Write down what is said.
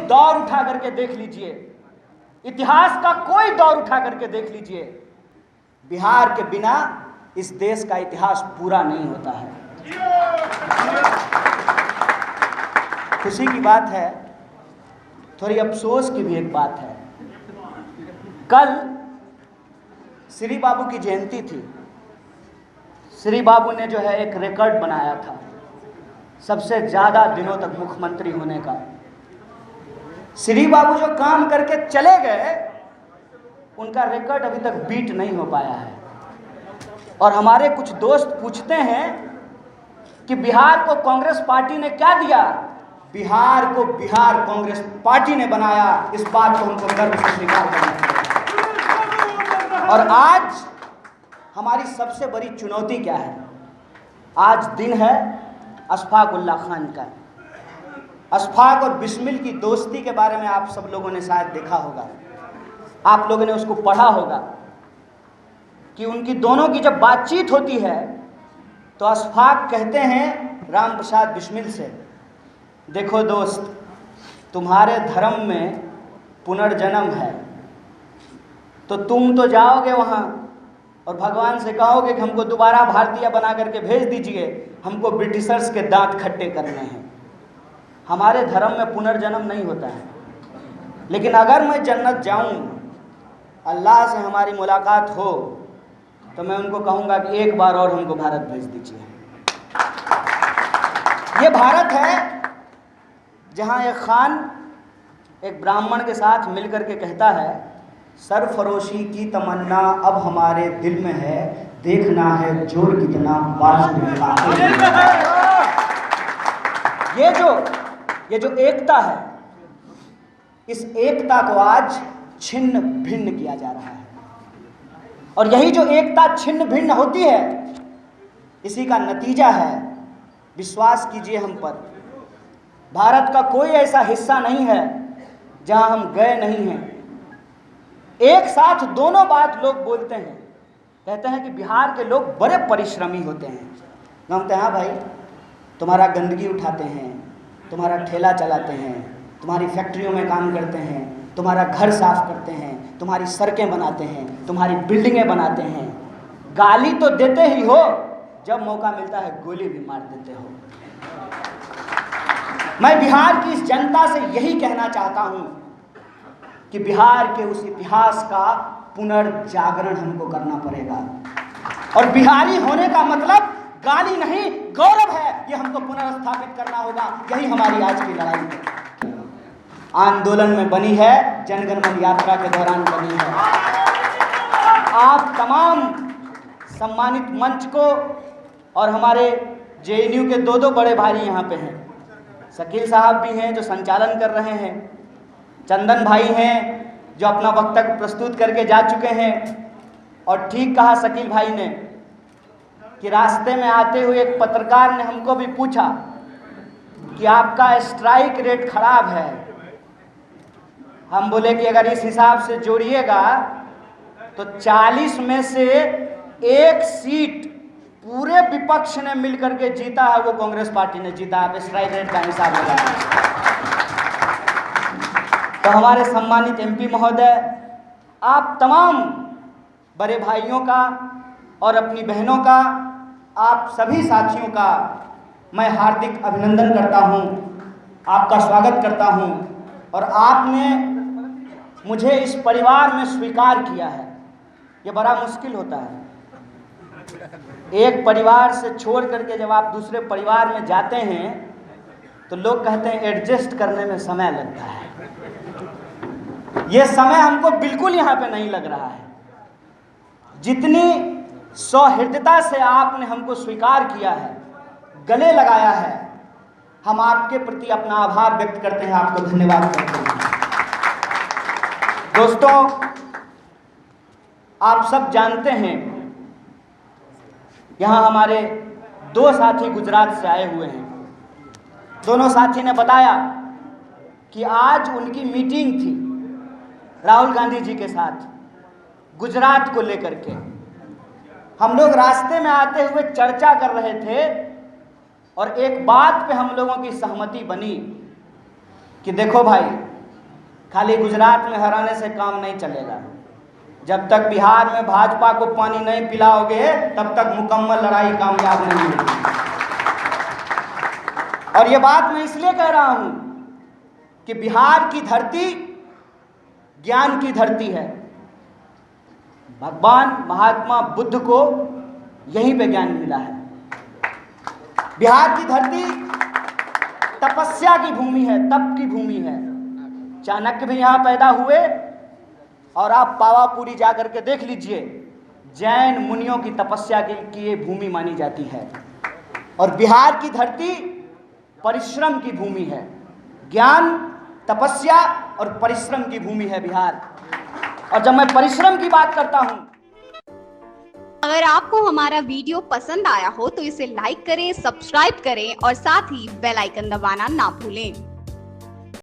दौर उठा करके देख लीजिए, इतिहास का कोई दौर उठा करके देख लीजिए, बिहार के बिना इस देश का इतिहास पूरा नहीं होता है। खुशी की बात है, थोड़ी अफसोस की भी एक बात है। कल श्री बाबू की जयंती थी। श्री बाबू ने जो है एक रिकॉर्ड बनाया था सबसे ज़्यादा दिनों तक मुख्यमंत्री होने का। श्री बाबू जो काम करके चले गए उनका रिकॉर्ड अभी तक बीट नहीं हो पाया है। और हमारे कुछ दोस्त पूछते हैं कि बिहार को कांग्रेस पार्टी ने क्या दिया। बिहार को बिहार कांग्रेस पार्टी ने बनाया, इस बात को उनको गर्व से स्वीकार करना चाहिए। और आज हमारी सबसे बड़ी चुनौती क्या है? आज दिन है अशफाक उल्लाह खान का। अशफाक और बिस्मिल की दोस्ती के बारे में आप सब लोगों ने शायद देखा होगा, आप लोगों ने उसको पढ़ा होगा कि उनकी दोनों की जब बातचीत होती है तो अशफाक कहते हैं राम प्रसाद बिस्मिल से, देखो दोस्त, तुम्हारे धर्म में पुनर्जन्म है तो तुम तो जाओगे वहाँ और भगवान से कहोगे कि हमको दोबारा भारतीय बना करके भेज दीजिए, हमको ब्रिटिशर्स के दांत खट्टे करने हैं। हमारे धर्म में पुनर्जन्म नहीं होता है। लेकिन अगर मैं जन्नत जाऊं, अल्लाह से हमारी मुलाकात हो, तो मैं उनको कहूंगा कि एक बार और हमको भारत भेज दीजिए। ये भारत है जहां एक खान एक ब्राह्मण के साथ मिलकर के कहता है, सरफरोशी की तमन्ना अब हमारे दिल में है, देखना है जोर कितना बाजू में है। ये जो एकता है, इस एकता को आज छिन्न भिन्न किया जा रहा है। और यही जो एकता छिन्न भिन्न होती है, इसी का नतीजा है, विश्वास कीजिए हम पर, भारत का कोई ऐसा हिस्सा नहीं है जहां हम गए नहीं हैं। एक साथ दोनों बात लोग बोलते हैं, कहते हैं कि बिहार के लोग बड़े परिश्रमी होते हैं। कहते हैं हाँ भाई, तुम्हारा गंदगी उठाते हैं, तुम्हारा ठेला चलाते हैं, तुम्हारी फैक्ट्रियों में काम करते हैं, तुम्हारा घर साफ करते हैं, तुम्हारी सड़कें बनाते हैं, तुम्हारी बिल्डिंगें बनाते हैं। गाली तो देते ही हो, जब मौका मिलता है गोली भी मार देते हो। मैं बिहार की इस जनता से यही कहना चाहता हूं कि बिहार के उस इतिहास का पुनर्जागरण हमको करना पड़ेगा। और बिहारी होने का मतलब गाली नहीं, गौरव है, ये हमको पुनर्स्थापित करना होगा। यही हमारी आज की लड़ाई है। आंदोलन में बनी है, जनगण मन यात्रा के दौरान बनी है। आप तमाम सम्मानित मंच को और हमारे जेएनयू के दो बड़े भाई यहाँ पे हैं, शकील साहब भी हैं जो संचालन कर रहे हैं, चंदन भाई हैं जो अपना वक्तव्य प्रस्तुत करके जा चुके हैं। और ठीक कहा शकील भाई ने कि रास्ते में आते हुए एक पत्रकार ने हमको भी पूछा कि आपका स्ट्राइक रेट खराब है। हम बोले कि अगर इस हिसाब से जोड़िएगा तो 40 में से एक सीट पूरे विपक्ष ने मिलकर के जीता है, वो कांग्रेस पार्टी ने जीता। आप स्ट्राइक रेट का हिसाब लगाइए। तो हमारे सम्मानित एमपी महोदय, आप तमाम बड़े भाइयों का और अपनी बहनों का, आप सभी साथियों का मैं हार्दिक अभिनंदन करता हूं, आपका स्वागत करता हूं। और आपने मुझे इस परिवार में स्वीकार किया है, ये बड़ा मुश्किल होता है। एक परिवार से छोड़ करके जब आप दूसरे परिवार में जाते हैं तो लोग कहते हैं एडजस्ट करने में समय लगता है। ये समय हमको बिल्कुल यहाँ पे नहीं लग रहा है। जितनी सौहृदता से आपने हमको स्वीकार किया है, गले लगाया है, हम आपके प्रति अपना आभार व्यक्त करते हैं, आपको धन्यवाद करते हैं। दोस्तों, आप सब जानते हैं, यहाँ हमारे दो साथी गुजरात से आए हुए हैं। दोनों साथी ने बताया कि आज उनकी मीटिंग थी राहुल गांधी जी के साथ गुजरात को लेकर के। हम लोग रास्ते में आते हुए चर्चा कर रहे थे और एक बात पे हम लोगों की सहमति बनी कि देखो भाई, खाली गुजरात में हराने से काम नहीं चलेगा। जब तक बिहार में भाजपा को पानी नहीं पिलाओगे तब तक मुकम्मल लड़ाई कामयाब नहीं होगी। और ये बात मैं इसलिए कह रहा हूं कि बिहार की धरती ज्ञान की धरती है। भगवान महात्मा बुद्ध को यहीं पे ज्ञान मिला है। बिहार की धरती तपस्या की भूमि है, तप की भूमि है। चाणक्य भी यहाँ पैदा हुए और आप पावापुरी जाकर के देख लीजिए, जैन मुनियों की तपस्या की ये भूमि मानी जाती है। और बिहार की धरती परिश्रम की भूमि है। ज्ञान, तपस्या और परिश्रम की भूमि है बिहार। और जब मैं परिश्रम की बात करता हूं, अगर आपको हमारा वीडियो पसंद आया हो तो इसे लाइक करें, सब्सक्राइब करें और साथ ही बेल आइकन दबाना ना भूलें।